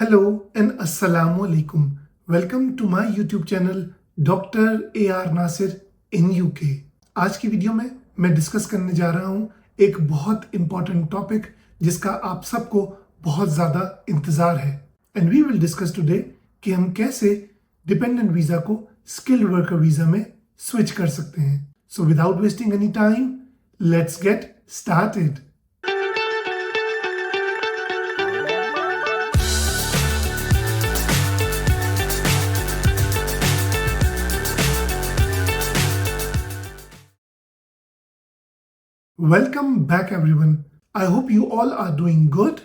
Hello and Assalamu alaikum. Welcome to my YouTube channel Dr. A.R. Nasir in UK. आज की video में मैं discuss करने जा रहा हूँ एक बहुत इंपॉर्टेंट टॉपिक जिसका आप सबको बहुत ज़्यादा इंतज़ार है and we will discuss today कि हम कैसे डिपेंडेंट वीज़ा को स्किल्ड वर्कर वीज़ा में स्विच कर सकते हैं. So without wasting any time let's get started. Welcome back everyone. I hope you all are doing good.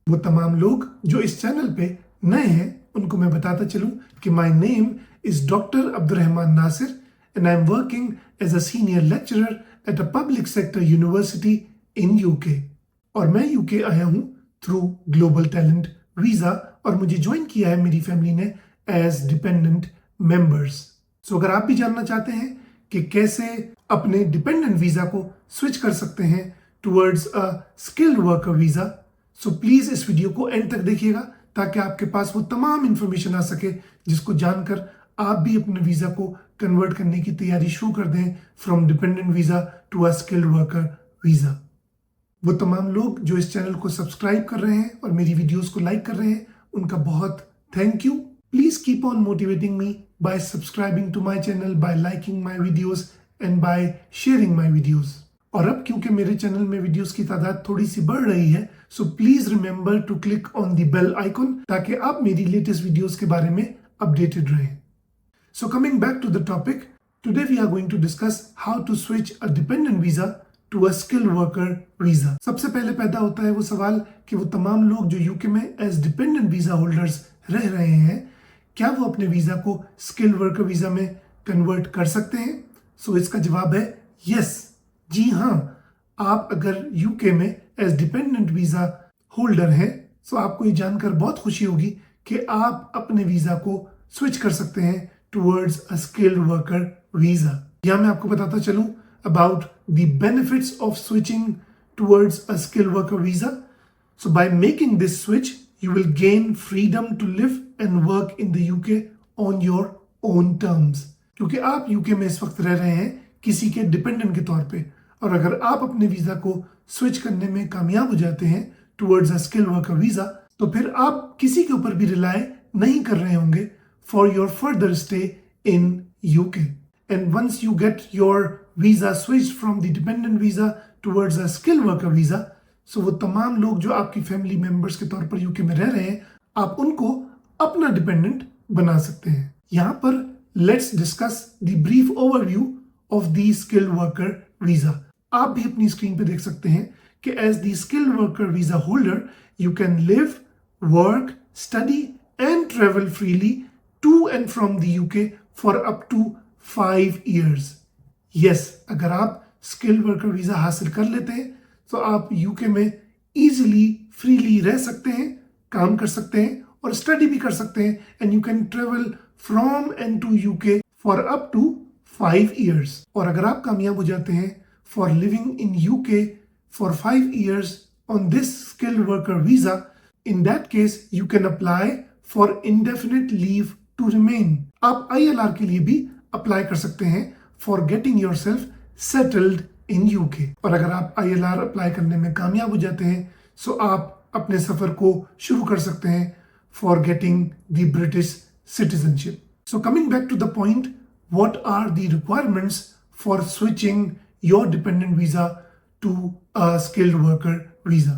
वो तमाम लोग जो इस चैनल पे नए हैं उनको मैं बताता चलूं कि my name is doctor Abdurrahman Nasir and I am working as a senior lecturer at a public sector university in UK. और मैं यूके आया हूं थ्रू ग्लोबल टैलेंट वीज़ा और मुझे ज्वाइन किया है मेरी फैमिली ने एज डिपेंडेंट मेंबर्स. सो अगर आप भी जानना चाहते हैं कि कैसे अपने डिपेंडेंट वीज़ा को स्विच कर सकते हैं towards a skilled worker visa, so please इस वीडियो को एंड तक देखिएगा ताकि आपके पास वो तमाम इंफॉर्मेशन आ सके जिसको जानकर आप भी अपने वीज़ा को कन्वर्ट करने की तैयारी शुरू कर दें from dependent visa to a skilled worker visa. वो तमाम लोग जो इस चैनल को सब्सक्राइब कर रहे हैं और मेरी वीडियोज़ को लाइक कर रहे हैं उनका बहुत thank you. Please keep on motivating me by subscribing to my channel, by liking my videos and by sharing my videos. और अब क्योंकि मेरे चैनल में वीडियोस की तादाद थोड़ी सी बढ़ रही है, so please remember to click on the bell icon ताकि आप मेरी लेटेस्ट वीडियोस के बारे में अपडेटेड रहें. So coming back to the topic, today we are going to discuss how to switch a dependent visa to a skilled worker visa. सबसे पहले पैदा होता है वो सवाल कि वो तमाम लोग जो यूके में एज डिपेंडेंट वीजा होल्डर्स रह रहे हैं क्या वो अपने वीज़ा को स्किल्ड वर्कर वीज़ा में कन्वर्ट कर सकते हैं. सो इसका जवाब है यस, जी हाँ. आप अगर यूके में एज डिपेंडेंट वीज़ा होल्डर हैं तो आपको ये जानकर बहुत खुशी होगी कि आप अपने वीज़ा को स्विच कर सकते हैं towards a skilled worker visa. यहाँ मैं आपको बताता चलूँ about the benefits of switching towards a skilled worker visa. So by making this switch you will gain freedom to live and work in the UK on your own terms. क्योंकि आप UK में इस वक्त रह रहे हैं किसी के डिपेंडेंट के तौर पे और अगर आप अपने वीज़ा को स्विच करने में कामयाब हो जाते हैं towards a skilled worker visa तो फिर आप किसी के ऊपर भी रिलाय नहीं कर रहे होंगे for your further stay in UK. And once you get your visa switch from the dependent visa towards a skilled worker visa, so वो तमाम लोग जो आपकी फैमिली मेंबर्स के तौर पर यूके में रह रहे हैं आप उनको अपना डिपेंडेंट बना सकते हैं. यहाँ पर let's discuss the brief overview of the skilled worker visa. आप भी अपनी स्क्रीन पे देख सकते हैं कि as the skilled worker visa holder you can live, work, study and travel freely to and from the UK for up to 5 years. Yes, अगर आप स्किल्ड वर्कर वीज़ा हासिल कर लेते हैं तो आप यूके में इजीली फ्रीली रह सकते हैं, काम कर सकते हैं और स्टडी भी कर सकते हैं and you can travel from and to UK for up to 5 years. और अगर आप कामयाब हो जाते हैं for living in UK for 5 years on this skilled worker visa, in that case you can apply for indefinite leave to remain. आप ILR के लिए भी अप्लाई कर सकते हैं for getting yourself settled in UK. और अगर आप ILR अप्लाई करने में कामयाब हो जाते हैं सो आप अपने सफ़र को शुरू कर सकते हैं for getting the British citizenship. So coming back to the point, what are the requirements for switching your dependent visa to a skilled worker visa.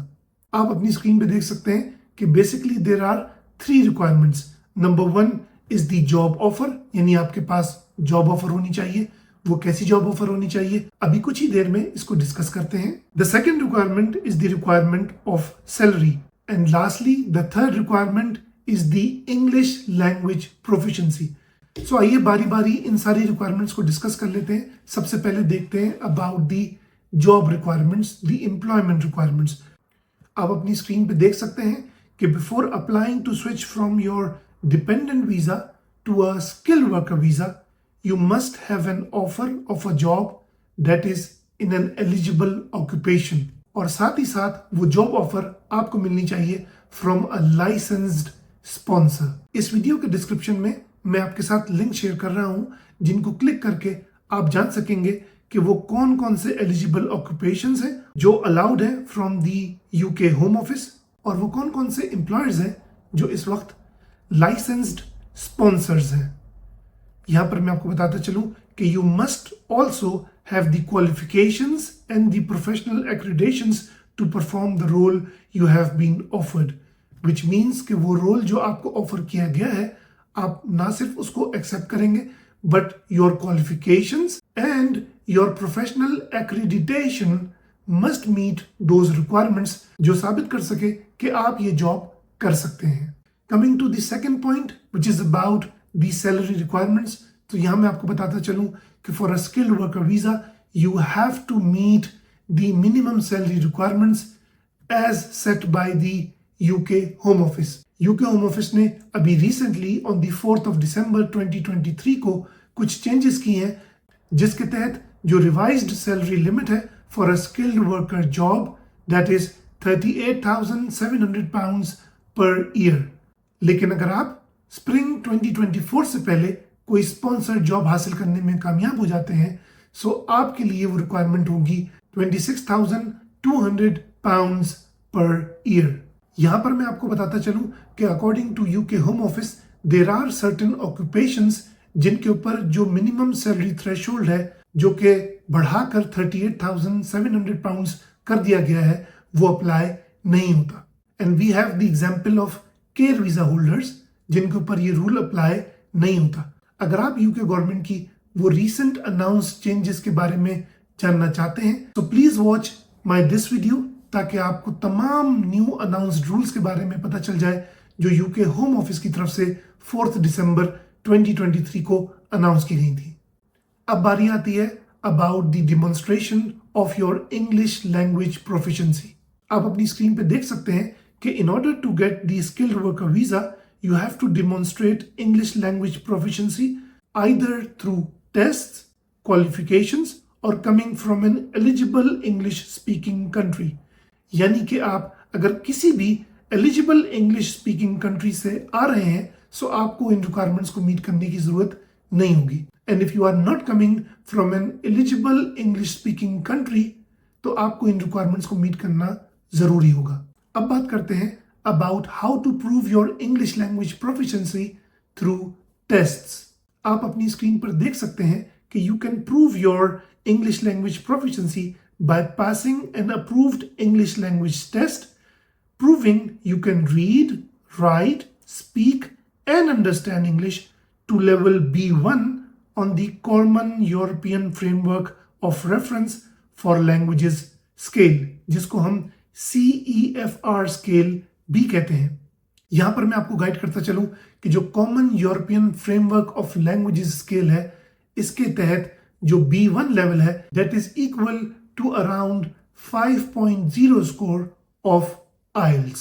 आप अपनी स्क्रीन पे देख सकते हैं कि basically there are 3 requirements. Number 1 is the job offer, यानी आपके पास job offer होनी चाहिए. वो कैसी जॉब ऑफर होनी चाहिए अभी कुछ ही देर में इसको डिस्कस करते हैं. The second requirement is the requirement of salary and lastly the third requirement is the English language proficiency. So आइए बारी बारी इन सारी रिक्वायरमेंट्स को डिस्कस कर लेते हैं. सबसे पहले देखते हैं about the job requirements, the employment requirements. आप अपनी स्क्रीन पे देख सकते हैं कि before applying to switch from your dependent visa to a skilled worker visa you must have an offer of a job that is in an eligible occupation. और साथ ही साथ वो जॉब ऑफर आपको मिलनी चाहिए फ्रॉम अ लाइसेंस्ड स्पॉन्सर। इस video के description में मैं आपके साथ लिंक शेयर कर रहा हूं जिनको क्लिक करके आप जान सकेंगे कि वो कौन कौन से एलिजिबल ऑक्यूपेशंस हैं जो अलाउड है from the UK home office, और वो कौन कौन से एम्प्लॉयर्स हैं जो इस वक्त लाइसेंस्ड स्पॉन्सर्स हैं। यहां पर मैं आपको बताता चलूं कि you must also have the qualifications and the professional accreditations to perform the role you have been offered, which means कि वो रोल जो आपको ऑफर किया गया है आप ना सिर्फ उसको एक्सेप्ट करेंगे but your qualifications and your professional accreditation must meet those requirements जो साबित कर सके कि आप ये जॉब कर सकते हैं। Coming to the second point which is about the salary requirements, तो यहां मैं आपको बताता चलूं कि for a skilled worker visa you have to meet the minimum salary requirements as set by the UK home office. UK home office ने अभी recently on the 4th of December 2023 को कुछ चेंजेस किए हैं जिसके तहत जो रिवाइज्ड सैलरी लिमिट है for a skilled worker job that is 38,700 pounds per year. लेकिन अगर आप स्प्रिंग 2024 से पहले कोई स्पॉन्सर्ड जॉब हासिल करने में कामयाब हो जाते हैं सो आपके लिए वो रिक्वायरमेंट होगी 26,200 pounds पर ईयर। यहां पर मैं आपको बताता चलूं कि according to UK home office there are certain occupations जिनके ऊपर जो मिनिमम सैलरी थ्रेशोल्ड है जो कि बढ़ाकर 38,700 pounds कर दिया गया है वो अप्लाई नहीं होता। And we have the example of care visa holders जिनके ऊपर ये रूल अप्लाई नहीं होता। अगर आप यूके गवर्नमेंट की वो रीसेंट अनाउंस चेंजेस के बारे में जानना चाहते हैं तो please watch my this video ताकि आपको तमाम न्यू अनाउंस्ड रूल्स के बारे में पता चल जाए जो यूके होम ऑफिस की तरफ से 4th December 2023 को अनाउंस की गई थी। अब बारी आती है about the demonstration of your English language proficiency. आप अपनी स्क्रीन पे देख सकते हैं कि in order to get the skilled worker visa you have to demonstrate English language proficiency either through tests, qualifications or coming from an eligible English speaking country। यानी कि आप अगर किसी भी eligible English speaking country से आ रहे हैं सो आपको इन requirements को मीट करने की जरूरत नहीं होगी। And if you are not coming from an eligible English speaking country तो आपको इन requirements को मीट करना जरूरी होगा। अब बात करते हैं about how to prove your English language proficiency through tests। आप अपनी स्क्रीन पर देख सकते हैं कि you can prove your English language proficiency by passing an approved English language test, proving you can read, write, speak and understand English to level B1 on the Common European Framework of Reference for Languages scale, जिसको हम CEFR scale भी कहते हैं। यहां पर मैं आपको guide करता चलूं कि जो common European framework of languages scale है इसके तहत जो B1 लेवल है that is equal to around 5.0 score of IELTS,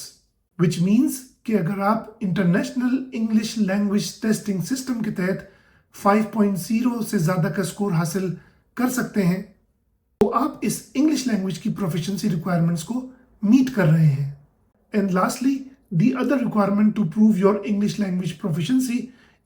which means कि अगर आप international English language testing system के तहत 5.0 से ज्यादा का स्कोर हासिल कर सकते हैं तो आप इस इंग्लिश लैंग्वेज की प्रोफिशिएंसी रिक्वायरमेंट्स को मीट कर रहे हैं। And lastly, the other requirement to prove your English language proficiency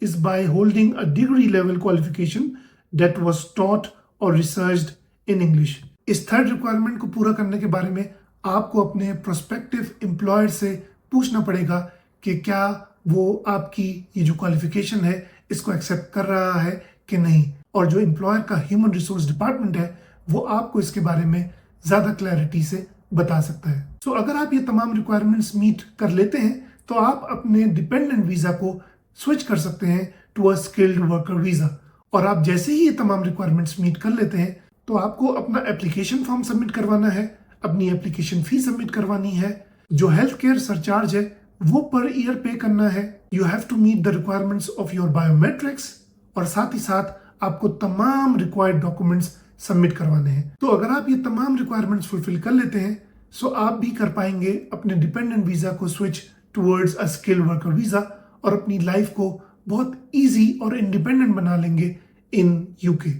is by holding a degree level qualification that was taught or researched in English। इस थर्ड रिक्वायरमेंट को पूरा करने के बारे में आपको अपने प्रोस्पेक्टिव एम्प्लॉयर से पूछना पड़ेगा कि क्या वो आपकी ये जो क्वालिफिकेशन है इसको एक्सेप्ट कर रहा है कि नहीं, और जो एम्प्लॉयर का ह्यूमन रिसोर्स डिपार्टमेंट है वो आपको इसके बारे में ज्यादा क्लैरिटी से बता सकता है। सो अगर आप ये तमाम रिक्वायरमेंट्स मीट कर लेते हैं तो आप अपने डिपेंडेंट वीजा को स्विच कर सकते हैं to a skilled worker visa. और आप जैसे ही ये तमाम रिक्वायरमेंट्स मीट कर लेते हैं तो आपको अपना एप्लीकेशन फॉर्म सबमिट करवाना है, अपनी एप्लीकेशन फी सबमिट करवानी है, जो हेल्थ केयर सरचार्ज है वो पर ईयर पे करना है, you have to meet the requirements of your biometrics, और साथ ही साथ आपको तमाम रिक्वायर्ड डॉक्यूमेंट्स सबमिट करवाने हैं। तो अगर आप ये तमाम रिक्वायरमेंट्स फुलफिल कर लेते हैं सो आप भी कर पाएंगे अपने डिपेंडेंट वीजा को switch towards a skilled worker visa और अपनी लाइफ को बहुत इजी और इंडिपेंडेंट बना लेंगे इन यूके।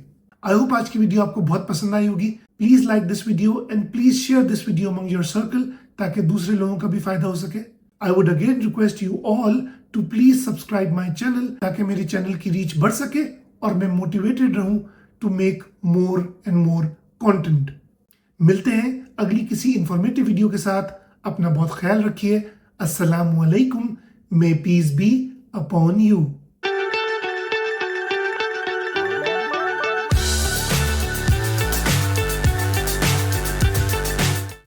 आई होप आज की वीडियो आपको बहुत पसंद आई होगी। Please like this video and please share this video among your circle ताकि दूसरे लोगों का भी फायदा हो सके। I would again request you all to please subscribe my channel ताकि मेरे चैनल की रीच बढ़ सके और मैं मोटिवेटेड रहूं to make more and more content. मिलते हैं अगली किसी इंफॉर्मेटिव वीडियो के साथ। अपना बहुत ख्याल रखिए। अस्सलाम वालेकुम। May peace be upon you.